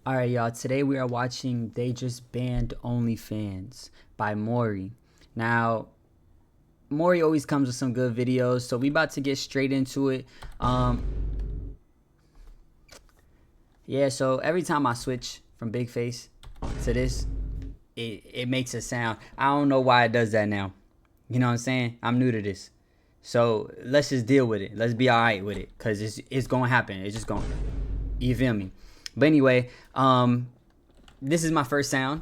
Alright, y'all, today we are watching They Just Banned OnlyFans by Maury. Now, Maury always comes with some good videos, so we about to get straight into it. Yeah, so every time I switch from Big Face to this, it makes a sound. I don't know why it does that now. You know what I'm saying? I'm new to this. So let's just deal with it. Let's be alright with it, because it's going to happen. It's just going to, you feel me? But anyway, this is my first sound.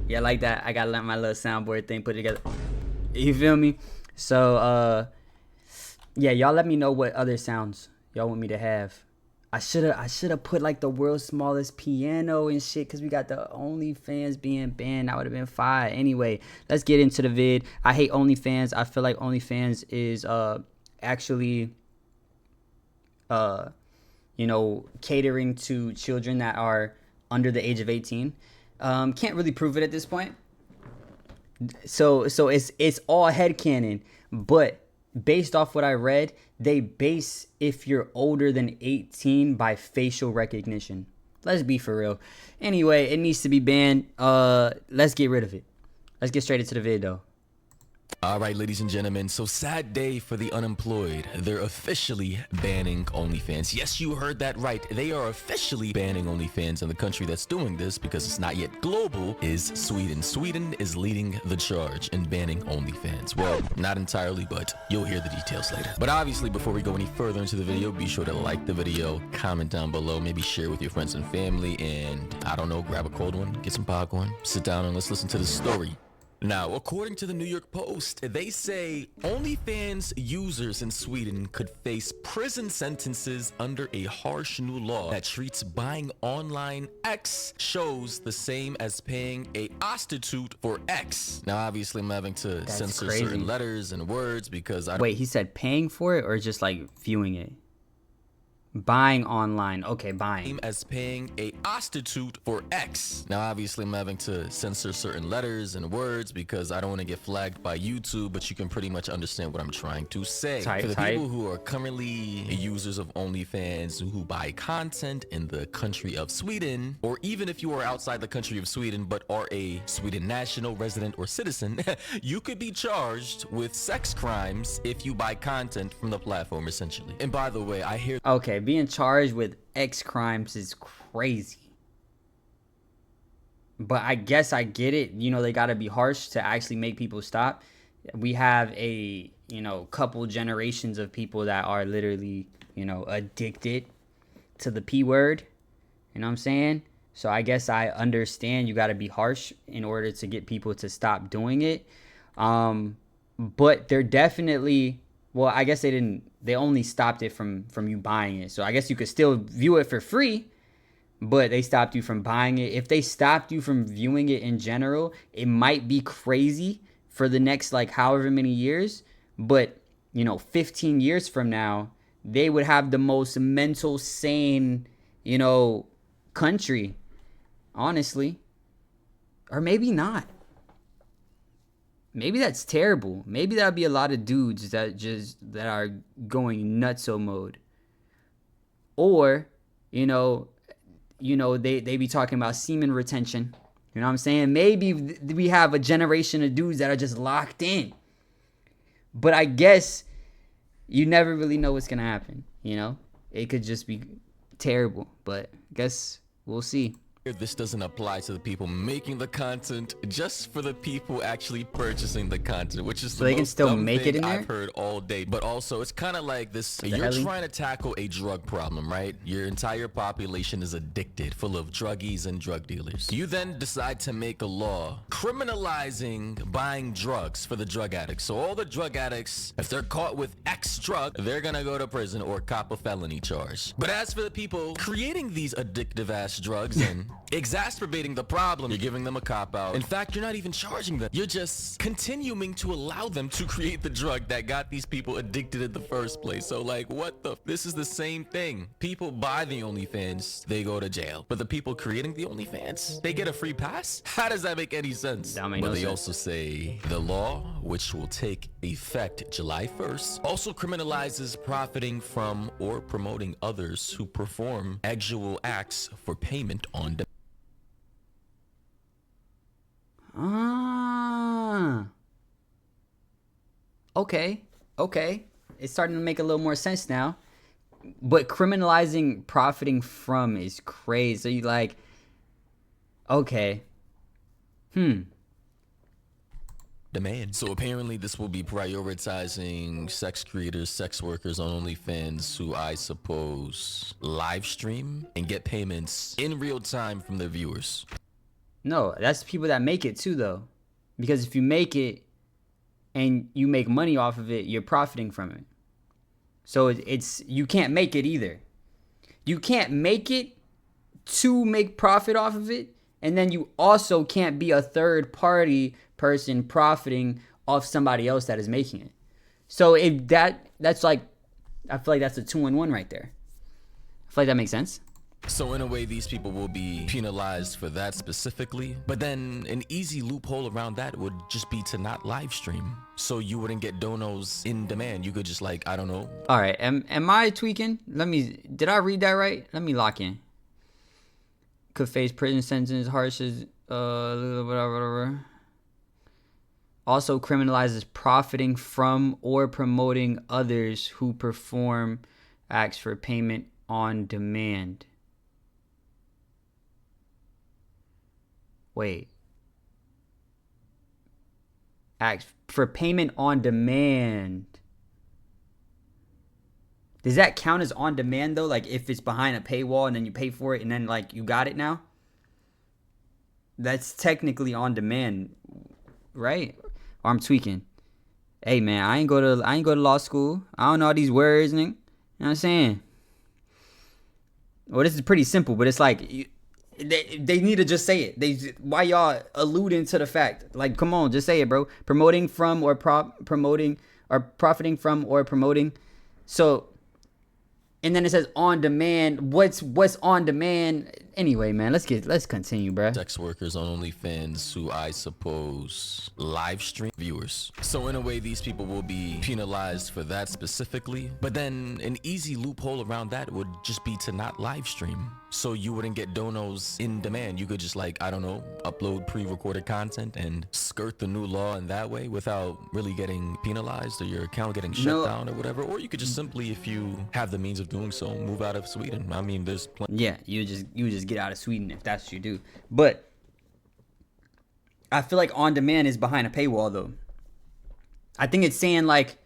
Yeah, like that. I gotta let my little soundboard thing put it together. You feel me? So yeah, y'all let me know what other sounds y'all want me to have. I should have put like the world's smallest piano and shit, because we got the OnlyFans being banned. That would have been fire. Anyway, let's get into the vid. I hate OnlyFans. I feel like OnlyFans is actually you know, catering to children that are under the age of 18. Can't really prove it at this point. So it's all headcanon, but based off what I read, they base if you're older than 18 by facial recognition. Let's be for real. Anyway, it needs to be banned. Let's get rid of it. Let's get straight into the video. All right, ladies and gentlemen, so sad day for the unemployed. They're officially banning OnlyFans. Yes, you heard that right. They are officially banning OnlyFans, and the country that's doing this, because it's not yet global, is Sweden. Sweden is leading the charge in banning OnlyFans. Well, not entirely, but you'll hear the details later. But obviously, before we go any further into the video, be sure to like the video, comment down below, maybe share with your friends and family, and I don't know, grab a cold one, get some popcorn, sit down, and let's listen to the story. Now, according to the New York Post, they say OnlyFans users in Sweden could face prison sentences under a harsh new law that treats buying online X shows the same as paying a prostitute for X. Now, obviously, I'm having to censor certain letters and words because I don't... Wait, he said paying for it or just like viewing it? Buying online. Okay, buying. As paying a prostitute for X. Now, obviously, I'm having to censor certain letters and words because I don't want to get flagged by YouTube, but you can pretty much understand what I'm trying to say. For the people who are currently users of OnlyFans who buy content in the country of Sweden, or even if you are outside the country of Sweden but are a Sweden national, resident, or citizen, you could be charged with sex crimes if you buy content from the platform, essentially. And by the way, I hear... Okay, being charged with X crimes is crazy. But I guess I get it. You know, they got to be harsh to actually make people stop. We have a, you know, couple generations of people that are literally, you know, addicted to the P word. You know what I'm saying? So I guess I understand you got to be harsh in order to get people to stop doing it. But they're definitely... Well, I guess they only stopped it from you buying it. So I guess you could still view it for free, but they stopped you from buying it. If they stopped you from viewing it in general, it might be crazy for the next like however many years. But, you know, 15 years from now, they would have the most mental sane, you know, country, honestly. Or maybe not. Maybe that's terrible. Maybe that'll be a lot of dudes that are going nutso mode. Or, you know, they be talking about semen retention. You know what I'm saying? Maybe we have a generation of dudes that are just locked in. But I guess you never really know what's gonna happen. You know, it could just be terrible. But I guess we'll see. This doesn't apply to the people making the content, just for the people actually purchasing the content, which is so they can still make it in there? I've heard all day. But also, it's kind of like this: you're trying to tackle a drug problem, right? Your entire population is addicted, full of druggies and drug dealers. You then decide to make a law criminalizing buying drugs for the drug addicts. So all the drug addicts, if they're caught with X drug, they're gonna go to prison or cop a felony charge. But as for the people creating these addictive ass drugs and exacerbating the problem, you're giving them a cop-out. In fact, you're not even charging them. You're just continuing to allow them to create the drug that got these people addicted in the first place. So like, what the... This is the same thing. People buy the OnlyFans, they go to jail. But the people creating the OnlyFans, they get a free pass? How does that make any sense? But they also say the law, which will take effect July 1st, also criminalizes profiting from or promoting others who perform sexual acts for payment on demand. okay, okay. It's starting to make a little more sense now. But criminalizing profiting from is crazy. So you like, okay. Demand. So apparently this will be prioritizing sex creators, sex workers on OnlyFans who I suppose live stream and get payments in real time from their viewers. No, that's people that make it too, though. Because if you make it and you make money off of it, you're profiting from it. So it's you can't make it either. You can't make it to make profit off of it, and then you also can't be a third party person profiting off somebody else that is making it. So if that's like, I feel like that's a 2-in-1 right there. I feel like that makes sense. So in a way, these people will be penalized for that specifically. But then an easy loophole around that would just be to not live stream. So you wouldn't get donos in demand. You could just like, I don't know. All right, am I tweaking? Did I read that right? Let me lock in. Could face prison sentence harsh as whatever. Also criminalizes profiting from or promoting others who perform acts for payment on demand. Wait. Acts for payment on demand. Does that count as on demand though? Like if it's behind a paywall and then you pay for it and then like you got it now? That's technically on demand, right? Or I'm tweaking. Hey man, I ain't go to law school. I don't know all these words, nigga. You know what I'm saying? Well, this is pretty simple, but it's like they need to just say it. Why y'all alluding to the fact? Like, come on, just say it, bro. Promoting from or promoting or profiting from or promoting. So, and then it says on demand. What's on demand? Anyway, man, let's continue, bro. Sex workers on OnlyFans who I suppose live stream viewers. So in a way, these people will be penalized for that specifically. But then an easy loophole around that would just be to not live stream. So you wouldn't get donos in demand. You could just like, I don't know, upload pre-recorded content and skirt the new law in that way without really getting penalized or your account getting shut down or whatever. Or you could just simply, if you have the means of doing so, move out of Sweden. I mean, there's plenty. Yeah, you just get out of Sweden if that's what you do. But I feel like on demand is behind a paywall though. I think it's saying like,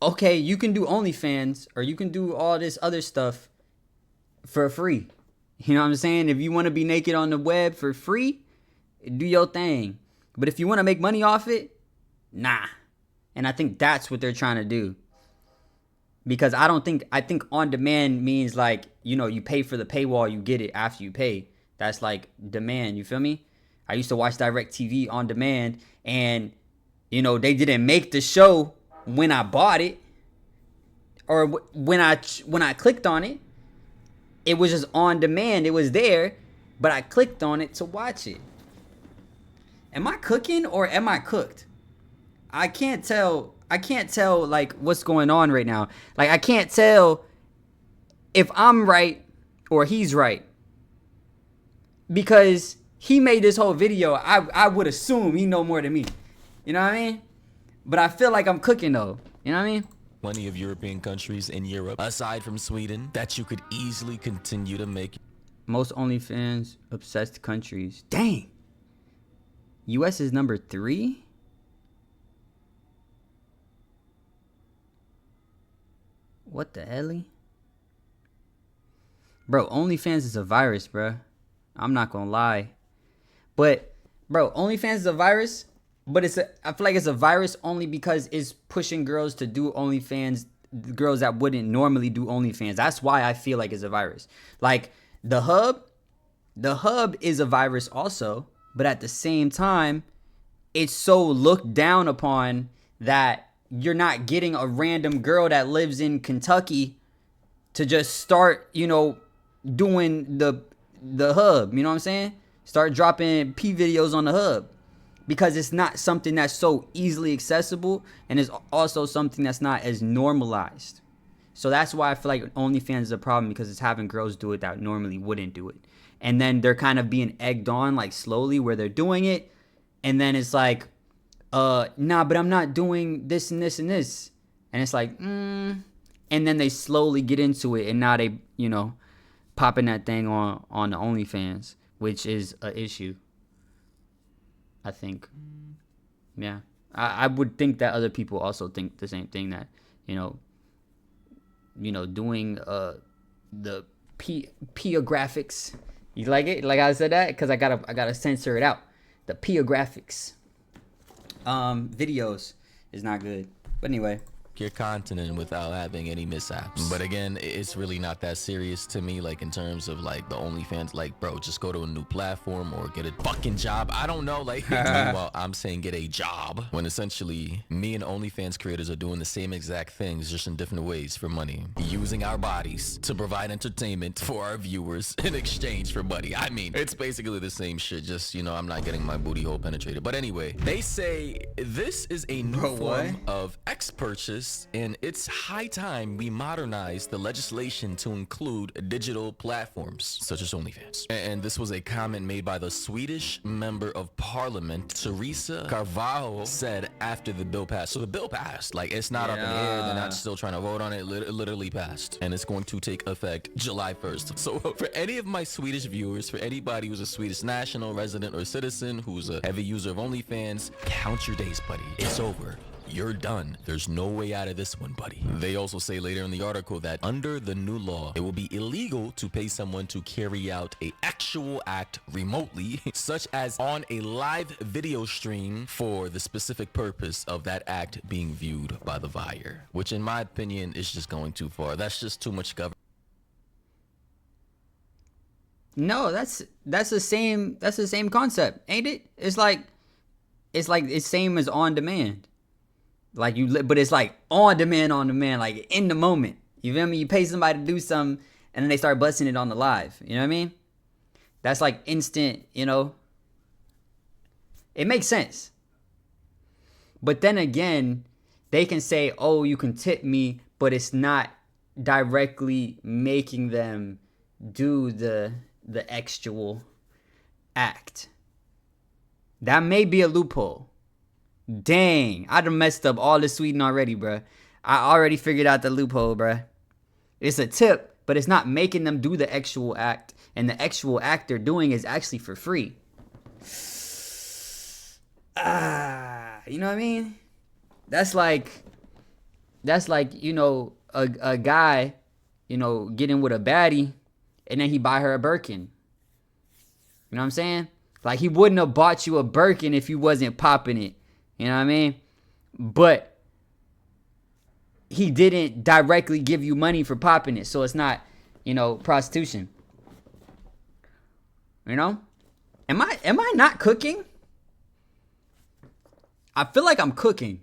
okay, you can do OnlyFans or you can do all this other stuff for free. You know what I'm saying? If you want to be naked on the web for free, do your thing. But if you want to make money off it, nah. And I think that's what they're trying to do. Because I think on demand means like, you know, you pay for the paywall, you get it after you pay. That's like demand, you feel me? I used to watch DirecTV on demand and, you know, they didn't make the show when I bought it or when I clicked on it. It was just on demand. It was there, but I clicked on it to watch it. Am I cooking or am I cooked? I can't tell like what's going on right now. Like I can't tell if I'm right or he's right. Because he made this whole video. I would assume he know more than me. You know what I mean? But I feel like I'm cooking though. You know what I mean? Plenty of European countries in Europe, aside from Sweden, that you could easily continue to make. Most OnlyFans obsessed countries. Dang. US is number 3? What the hell? Bro, OnlyFans is a virus, bro. I'm not gonna lie. But, bro, OnlyFans is a virus. But I feel like it's a virus only because it's pushing girls to do OnlyFans, girls that wouldn't normally do OnlyFans. That's why I feel like it's a virus. Like the hub is a virus also, but at the same time, it's so looked down upon that you're not getting a random girl that lives in Kentucky to just start, you know, doing the hub. You know what I'm saying? Start dropping P videos on the hub. Because it's not something that's so easily accessible, and it's also something that's not as normalized. So that's why I feel like OnlyFans is a problem, because it's having girls do it that normally wouldn't do it. And then they're kind of being egged on like slowly where they're doing it. And then it's like nah, but I'm not doing this and this and this. And it's like, and then they slowly get into it, and now they, popping that thing on the OnlyFans, which is an issue, I think. Yeah. I would think that other people also think the same thing, that, doing the graphics. You like it? Like I said that? Because I gotta censor it out. The graphics. Videos is not good. But anyway. Your continent without having any mishaps. But again, it's really not that serious to me, like in terms of like the OnlyFans. Like, bro, just go to a new platform or get a fucking job. I don't know, like meanwhile I'm saying get a job, when essentially me and OnlyFans creators are doing the same exact things, just in different ways for money, using our bodies to provide entertainment for our viewers in exchange for money. I mean, it's basically the same shit, just I'm not getting my booty hole penetrated. But anyway, they say this is a new form of X purchase, and it's high time we modernize the legislation to include digital platforms such as OnlyFans. And this was a comment made by the Swedish member of parliament, Teresa Carvalho, said after the bill passed. So the bill passed, like it's not up in the air, they're not still trying to vote on it, it literally passed, and it's going to take effect July 1st. So for any of my Swedish viewers, for anybody who's a Swedish national, resident, or citizen who's a heavy user of OnlyFans, count your days, buddy. It's over. You're done. There's no way out of this one, buddy. They also say later in the article that under the new law, it will be illegal to pay someone to carry out a actual act remotely, such as on a live video stream, for the specific purpose of that act being viewed by the buyer, which in my opinion is just going too far. That's just too much government. No, that's the same concept, ain't it? It's like it's same as on demand. Like but it's like on demand, like in the moment. You feel me? You pay somebody to do something, and then they start busting it on the live. You know what I mean? That's like instant. It makes sense. But then again, they can say, "Oh, you can tip me," but it's not directly making them do the actual act. That may be a loophole. Dang, I done messed up all the Sweden already, bruh. I already figured out the loophole, bruh. It's a tip, but it's not making them do the actual act. And the actual act they're doing is actually for free. You know what I mean? That's like, a guy, getting with a baddie, and then he buy her a Birkin. You know what I'm saying? Like, he wouldn't have bought you a Birkin if you wasn't popping it. You know what I mean? But he didn't directly give you money for popping it. So it's not, prostitution. Am I not cooking? I feel like I'm cooking.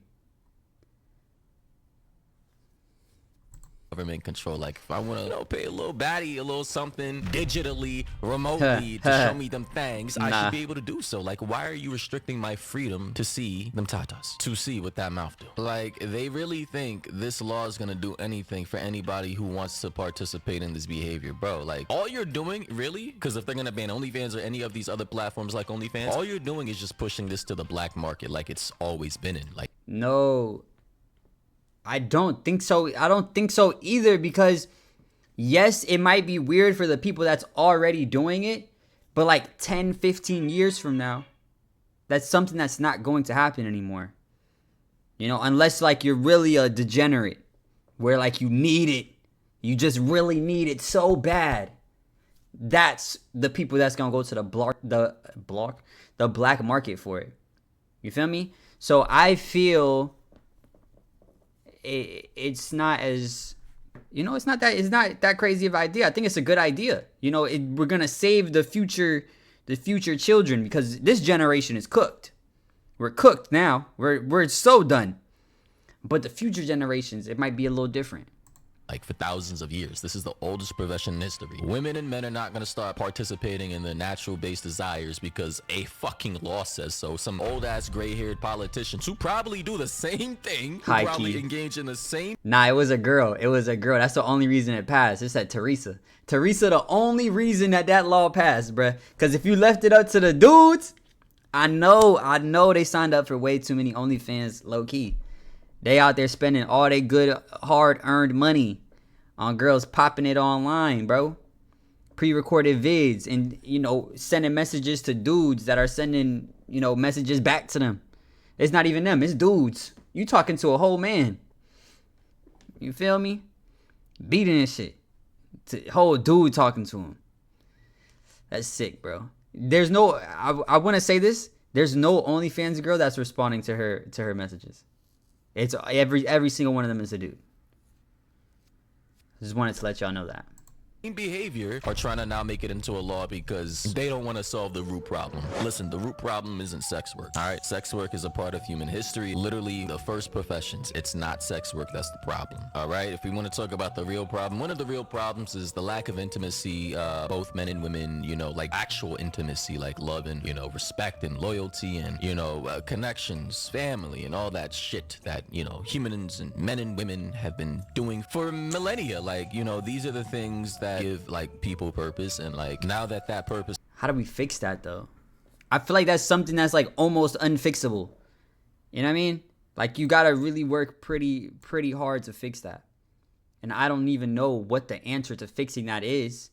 Government control. Like if I want to pay a little baddie a little something digitally, remotely to show me them things, I should be able to do so. Like, why are you restricting my freedom to see them tatas, to see what that mouth do? Like, they really think this law is gonna do anything for anybody who wants to participate in this behavior, bro. Like, all you're doing, really, because if they're gonna ban OnlyFans or any of these other platforms like OnlyFans, all you're doing is just pushing this to the black market, like it's always been in. Like, no, I don't think so. I don't think so either, because yes, it might be weird for the people that's already doing it, but like 10, 15 years from now, that's something that's not going to happen anymore. Unless like you're really a degenerate where like you need it. You just really need it so bad. That's the people that's going to go to the black market for it. You feel me? So I feel it's not as, it's not that crazy of an idea. I think it's a good idea. We're gonna save the future children, because this generation is cooked. We're cooked now. We're so done. But the future generations, it might be a little different. Like for thousands of years, this is the oldest profession in history. Women and men are not going to start participating in their natural based desires because a fucking law says so. Some old ass gray haired politicians who probably do the same thing, who probably engage in the same. Nah, it was a girl. That's the only reason it passed. It said Teresa, the only reason that law passed, bruh. Because if you left it up to the dudes, I know they signed up for way too many OnlyFans low key. They out there spending all their good, hard-earned money on girls popping it online, bro. Pre-recorded vids and, sending messages to dudes that are sending, messages back to them. It's not even them. It's dudes. You talking to a whole man. You feel me? Beating and shit. It's a whole dude talking to him. That's sick, bro. There's no, I want to say this. There's no OnlyFans girl that's responding to her messages. It's every single one of them is a dude. Just wanted to let y'all know that. Behavior are trying to now make it into a law because they don't want to solve the root problem. Listen, the root problem isn't sex work. All right, sex work is a part of human history, literally the first professions. It's not sex work that's the problem. All right, if we want to talk about the real problem, one of the real problems is the lack of intimacy, both men and women, like actual intimacy, like love and, respect and loyalty and, connections, family and all that shit that, humans and men and women have been doing for millennia. Like, these are the things that give like people purpose, and like now that purpose. How do we fix that though? I feel like that's something that's like almost unfixable. You know what I mean? Like you gotta really work pretty hard to fix that. And I don't even know what the answer to fixing that is,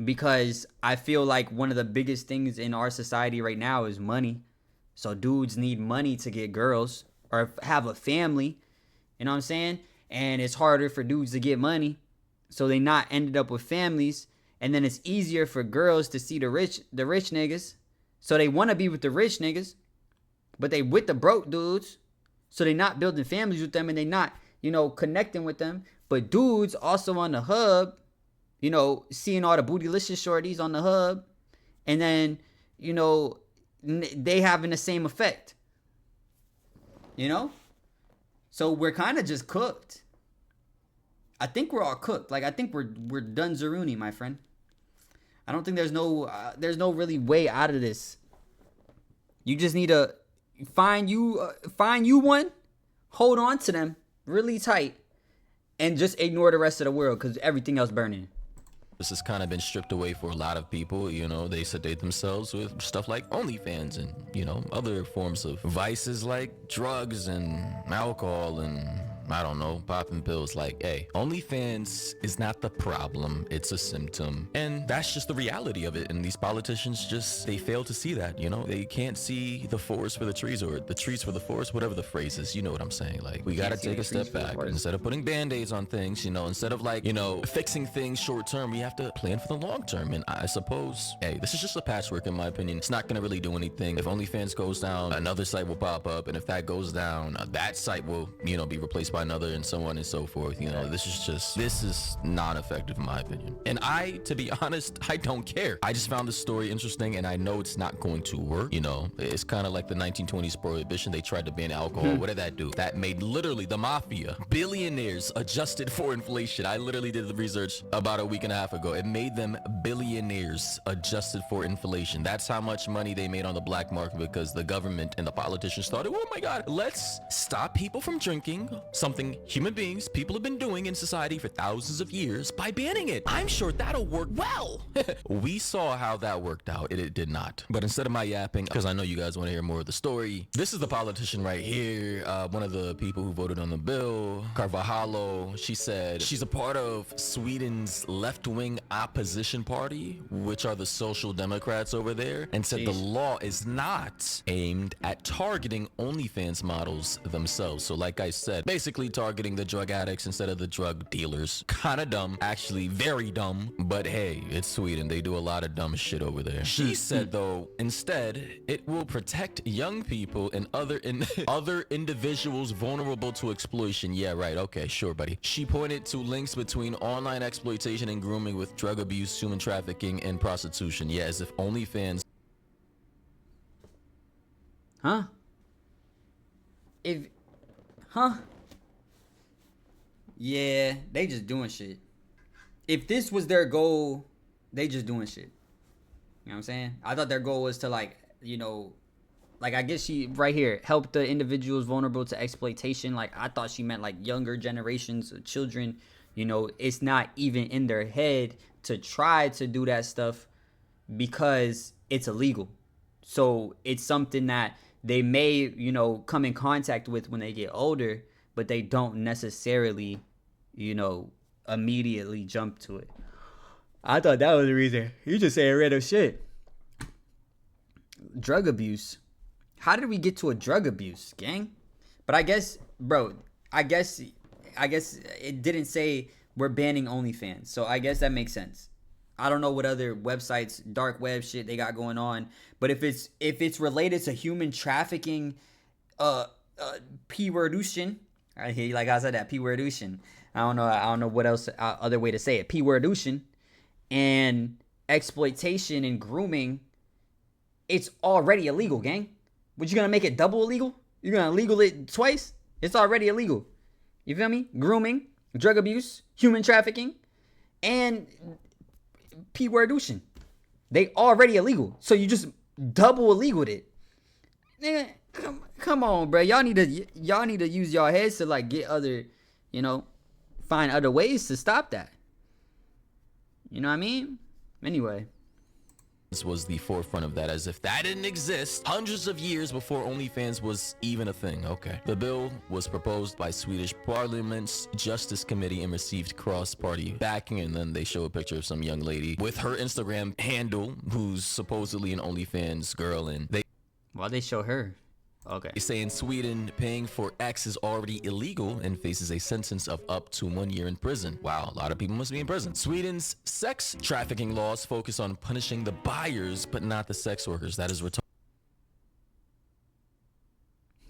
because I feel like one of the biggest things in our society right now is money. So dudes need money to get girls or have a family. You know what I'm saying? And it's harder for dudes to get money. So they not ended up with families, and then it's easier for girls to see the rich niggas. So they want to be with the rich niggas, but they with the broke dudes. So they not building families with them, and they not, connecting with them. But dudes also on the hub, seeing all the bootylicious shorties on the hub, and then, they having the same effect. So we're kind of just cooked. I think we're all cooked. Like I think we're done Zeruni, my friend. I don't think there's no really way out of this. You just need to find you one, hold on to them really tight, and just ignore the rest of the world because everything else burning. This has kind of been stripped away for a lot of people. They sedate themselves with stuff like OnlyFans and, other forms of vices like drugs and alcohol and, I don't know, popping pills. Like, hey, OnlyFans is not the problem. It's a symptom. And that's just the reality of it. And these politicians they fail to see that, They can't see the forest for the trees, or the trees for the forest, whatever the phrase is. You know what I'm saying? Like, we got to take a step back. Instead of putting band-aids on things, instead of like, fixing things short term, we have to plan for the long term. And I suppose, hey, this is just a patchwork in my opinion. It's not going to really do anything. If OnlyFans goes down, another site will pop up. And if that goes down, that site will, be replaced by another, and so on and so forth. This is not effective in my opinion. And to be honest, I don't care. I just found this story interesting, and I know it's not going to work. It's kind of like the 1920s prohibition. They tried to ban alcohol. What did that do? That made literally the mafia billionaires adjusted for inflation. I literally did the research about a week and a half ago. It made them billionaires adjusted for inflation. That's how much money they made on the black market, because the government and the politicians thought, oh my God, let's stop people from drinking, something human beings, people have been doing in society for thousands of years, by banning it. I'm sure that'll work well. We saw how that worked out. It did not. But instead of my yapping, because I know you guys want to hear more of the story, this is the politician right here, one of the people who voted on the bill, Carvajalo. She said she's a part of Sweden's left-wing opposition party, which are the Social Democrats over there, and said the law is not aimed at targeting OnlyFans models themselves. So like I said, basically targeting the drug addicts instead of the drug dealers. Kind of dumb, actually very dumb, but hey, it's Sweden. They do a lot of dumb shit over there. She said though, instead, it will protect young people and other individuals vulnerable to exploitation. Yeah, right. Okay, sure, buddy. She pointed to links between online exploitation and grooming with drug abuse, human trafficking, and prostitution. Yeah, as if OnlyFans. Huh? Yeah, they just doing shit. If this was their goal, they just doing shit. You know what I'm saying? I thought their goal was to like I guess she right here, help the individuals vulnerable to exploitation. Like I thought she meant like younger generations of children. It's not even in their head to try to do that stuff because it's illegal. So it's something that they may, come in contact with when they get older, but they don't necessarily, you know, immediately jump to it. I thought that was the reason. You just saying random shit. Drug abuse. How did we get to a drug abuse, gang? But I guess, bro, I guess it didn't say we're banning OnlyFans. So I guess that makes sense. I don't know what other websites, dark web shit they got going on, but if it's related to human trafficking, p-wordation, I hear you like I said that p-wordation. I don't know what else other way to say it. P-wordation and exploitation and grooming, it's already illegal, gang. But you gonna make it double illegal? You're gonna legal it twice? It's already illegal. You feel me? Grooming, drug abuse, human trafficking, and p-wordation. They already illegal. So you just double illegal it. Nigga, come on, bro. Y'all need to use y'all heads to like get other, find other ways to stop that. You know what I mean? Anyway. This was the forefront of that, as if that didn't exist hundreds of years before OnlyFans was even a thing. Okay. The bill was proposed by Swedish Parliament's Justice Committee and received cross-party backing, and then they show a picture of some young lady with her Instagram handle who's supposedly an OnlyFans girl, and Why they show her? Okay. They say in Sweden, paying for X is already illegal and faces a sentence of up to 1 year in prison. Wow, a lot of people must be in prison. Sweden's sex trafficking laws focus on punishing the buyers, but not the sex workers. That is retarded.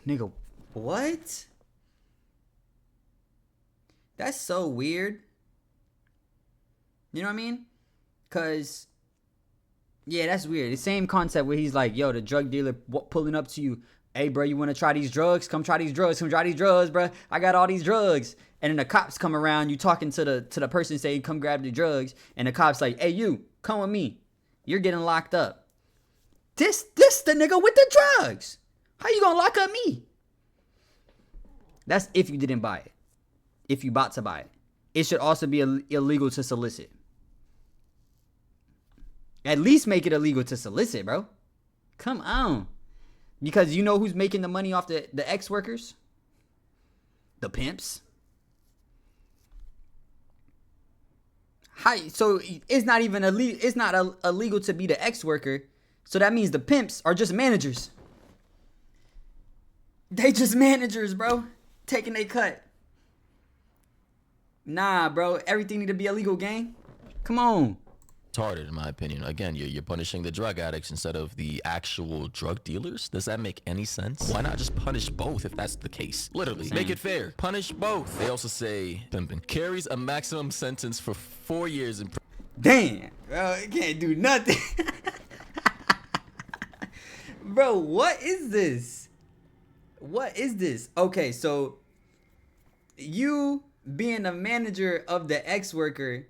Nigga, what? That's so weird. You know what I mean? Cause, yeah, that's weird. The same concept where he's like, yo, the drug dealer pulling up to you. Hey, bro, you want to try these drugs? Come try these drugs. Come try these drugs, bro. I got all these drugs. And then the cops come around. You talking to the person saying, come grab the drugs. And the cops like, hey, you, come with me. You're getting locked up. This the nigga with the drugs. How you gonna lock up me? That's if you didn't buy it. If you bought to buy it. It should also be illegal to solicit. At least make it illegal to solicit, bro. Come on. Because you know who's making the money off the ex workers? The pimps. So it's not even illegal. It's not illegal to be the ex worker. So that means the pimps are just managers. They just managers, bro. Taking a cut. Nah, bro. Everything need to be illegal, gang. Come on. Retarded, in my opinion. Again, you're punishing the drug addicts instead of the actual drug dealers. Does that make any sense? Why not just punish both if that's the case? Literally, Same. make it fair. Punish both. They also say pimping carries a maximum sentence for 4 years in prison. Damn, bro, it can't do nothing. Bro, what is this? What is this? Okay, so you being a manager of the ex-worker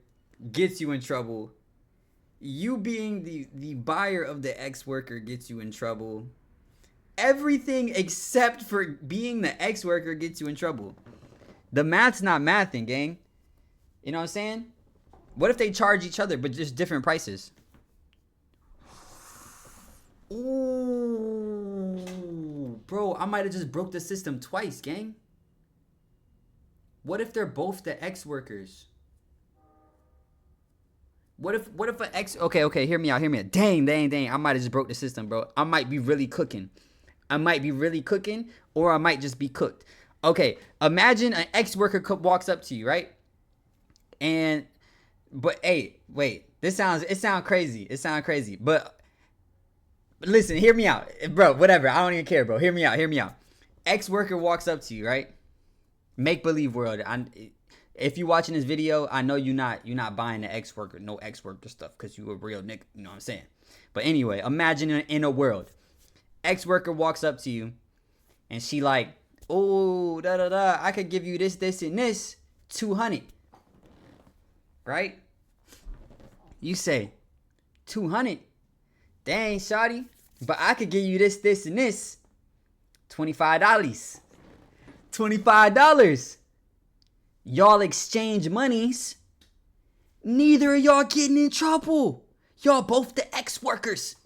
gets you in trouble. You being the buyer of the ex-worker gets you in trouble. Everything except for being the ex-worker gets you in trouble. The math's not mathing, gang. You know what I'm saying? What if they charge each other but just different prices? Ooh, bro, I might have just broke the system twice, gang. What if they're both the ex-workers? What if an ex... Okay, hear me out. Dang. I might have just broke the system, bro. I might be really cooking. Or I might just be cooked. Okay, imagine an ex-worker walks up to you, right? But hey, wait. It sounds crazy. But listen, hear me out. Bro, whatever. I don't even care, bro. Hear me out. Ex-worker walks up to you, right? Make-believe world. If you watching this video, I know you're not buying the ex-worker, no ex-worker stuff, because you a real nigga, you know what I'm saying? But anyway, imagine in a world, ex-worker walks up to you, and she like, oh, I could give you this, and this, 200, right? You say, 200, dang, shawty, but I could give you this, and this, $25, $25. Y'all exchange monies. Neither of y'all getting in trouble. Y'all both the ex-workers.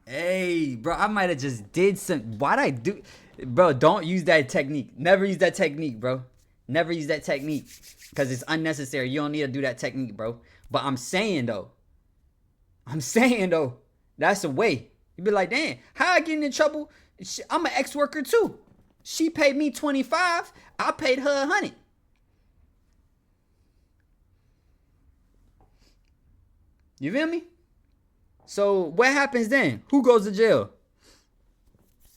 Hey, bro, I might have just did some. Why'd I do? Bro, don't use that technique. Never use that technique, bro. Never use that technique because it's unnecessary. You don't need to do that technique, bro. But I'm saying though, that's a way. You be like, damn, how I getting in trouble? I'm an ex-worker too. She paid me 25. I paid her 100. You feel me? So what happens then? Who goes to jail?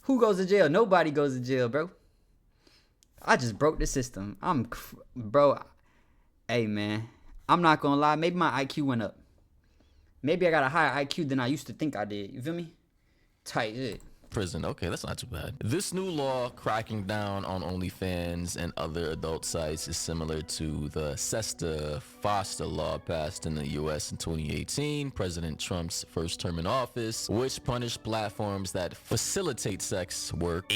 Who goes to jail? Nobody goes to jail, bro. I just broke the system. Bro. Hey, man. I'm not gonna lie. Maybe my IQ went up. Maybe I got a higher IQ than I used to think I did. You feel me? Tight shit. Prison. Okay, that's not too bad. This new law cracking down on OnlyFans and other adult sites is similar to the SESTA-FOSTA law passed in the US in 2018, President Trump's first term in office, which punished platforms that facilitate sex work.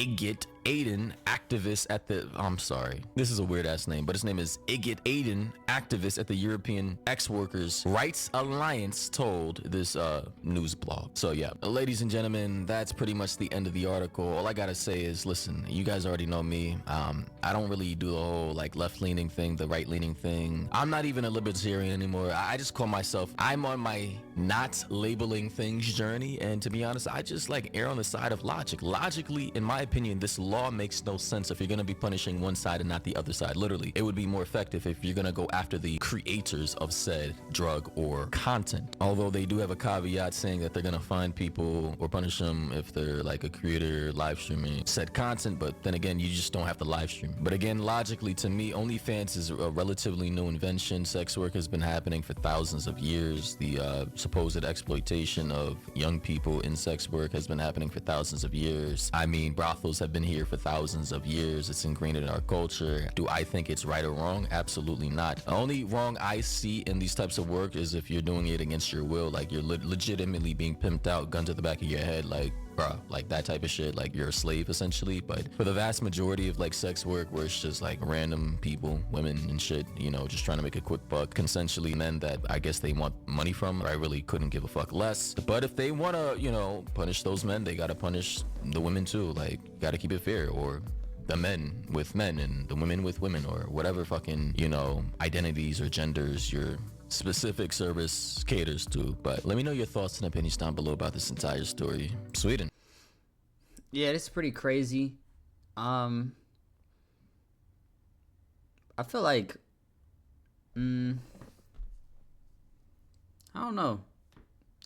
Aiden, activist at the, I'm sorry, this is a weird ass name, but his name is Aiden, activist at the European Ex Workers Rights Alliance, told this news blog. So yeah, ladies and gentlemen, that's pretty much the end of the article. All I gotta say is, listen, you guys already know me. I don't really do the whole like left-leaning thing, the right-leaning thing. I'm not even a libertarian anymore. I just call myself, I'm on my not labeling things journey, and to be honest, I just like err on the side of logic. Logically, in my opinion, this law makes no sense if you're going to be punishing one side and not the other side. Literally, it would be more effective if you're going to go after the creators of said drug or content. Although they do have a caveat saying that they're going to find people or punish them if they're like a creator live streaming said content, but then again, you just don't have to live stream. But again, logically, to me, OnlyFans is a relatively new invention. Sex work has been happening for thousands of years. The supposed exploitation of young people in sex work has been happening for thousands of years. I mean, brothels have been here for thousands of years. It's ingrained in our culture. Do I think it's right or wrong? Absolutely not. The only wrong I see in these types of work is if you're doing it against your will, like you're legitimately being pimped out, gun to the back of your head, like bruh, like that type of shit, like you're a slave essentially. But for the vast majority of like sex work where it's just like random people, women and shit, you know, just trying to make a quick buck, consensually, men that I guess they want money from, I really couldn't give a fuck less. But if they want to, you know, punish those men, they gotta punish the women too. Like, gotta keep it fair. Or the men with men and the women with women, or whatever fucking, you know, identities or genders your specific service caters to. But let me know your thoughts and opinions down below about this entire story. Sweden. Yeah, this is pretty crazy. I feel like I don't know.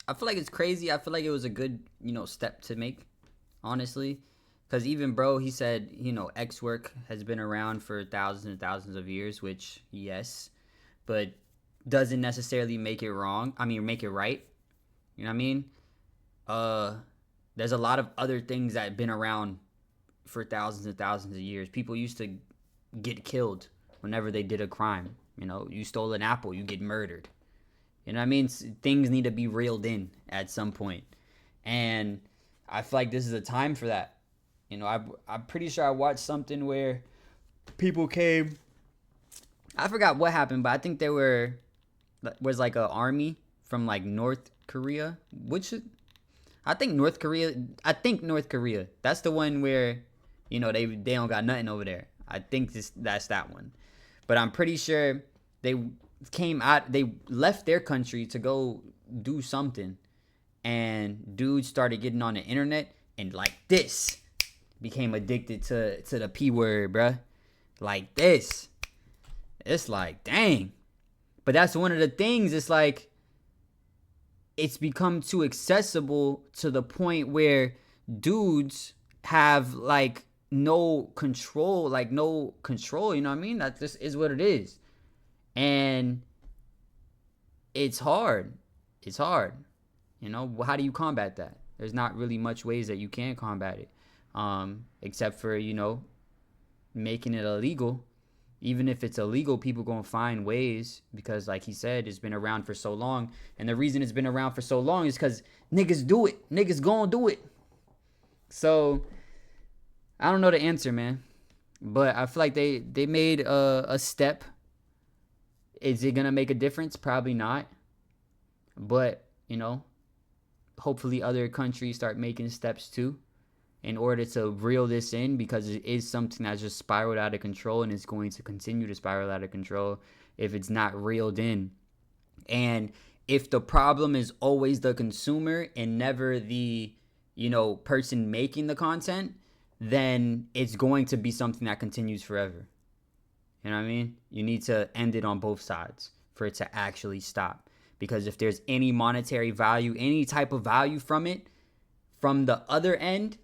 I feel like it's crazy. I feel like it was a good, you know, step to make, honestly. Because even bro, he said, you know, X work has been around for thousands and thousands of years, which, yes, but doesn't necessarily make it wrong. I mean, make it right. You know what I mean? There's a lot of other things that have been around for thousands and thousands of years. People used to get killed whenever they did a crime. You know, you stole an apple, you get murdered. You know what I mean? Things need to be reeled in at some point. And I feel like this is a time for that. You know, I'm pretty sure I watched something where people came. I forgot what happened, but I think there was like an army from like North Korea, I think North Korea. That's the one where, you know, they don't got nothing over there. I think that's that one. But I'm pretty sure they they left their country to go do something, and dudes started getting on the internet and like this became addicted to the P word, bruh. Like this. It's like, dang. But that's one of the things. It's like, it's become too accessible to the point where dudes have like no control, you know what I mean? That just is what it is. And it's hard. You know, how do you combat that? There's not really much ways that you can combat it. Except for, you know, making it illegal. Even if it's illegal, people gonna find ways, because like he said, it's been around for so long. And the reason it's been around for so long is because niggas do it. Niggas gonna do it. So I don't know the answer, man. But I feel like they made a step. Is it gonna make a difference? Probably not. But, you know, hopefully other countries start making steps too in order to reel this in, because it is something that's just spiraled out of control and is going to continue to spiral out of control if it's not reeled in. And if the problem is always the consumer and never the, person making the content, then it's going to be something that continues forever. You know what I mean? You need to end it on both sides for it to actually stop. Because if there's any monetary value, any type of value from it, from the other end,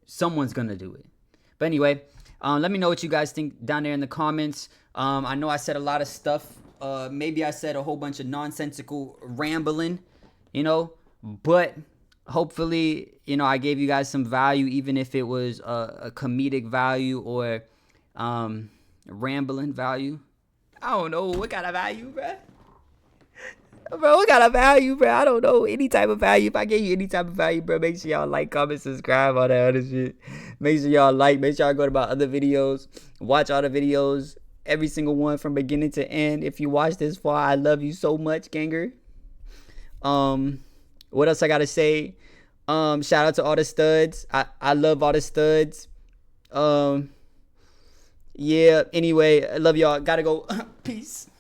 someone's going to do it. But anyway, let me know what you guys think down there in the comments. I know I said a lot of stuff. Maybe I said a whole bunch of nonsensical rambling, but hopefully, I gave you guys some value, even if it was a comedic value or rambling value. I don't know what kind of value, bro. What kind of value, bro? I don't know. Any type of value. If I gave you any type of value, bro, make sure y'all like, comment, subscribe, all that other shit. Make sure y'all like. Make sure y'all go to my other videos. Watch all the videos. Every single one from beginning to end. If you watch this far, I love you so much, ganger. What else I gotta say? Shout out to all the studs. I love all the studs. Yeah, anyway, I love y'all. Gotta go. Peace.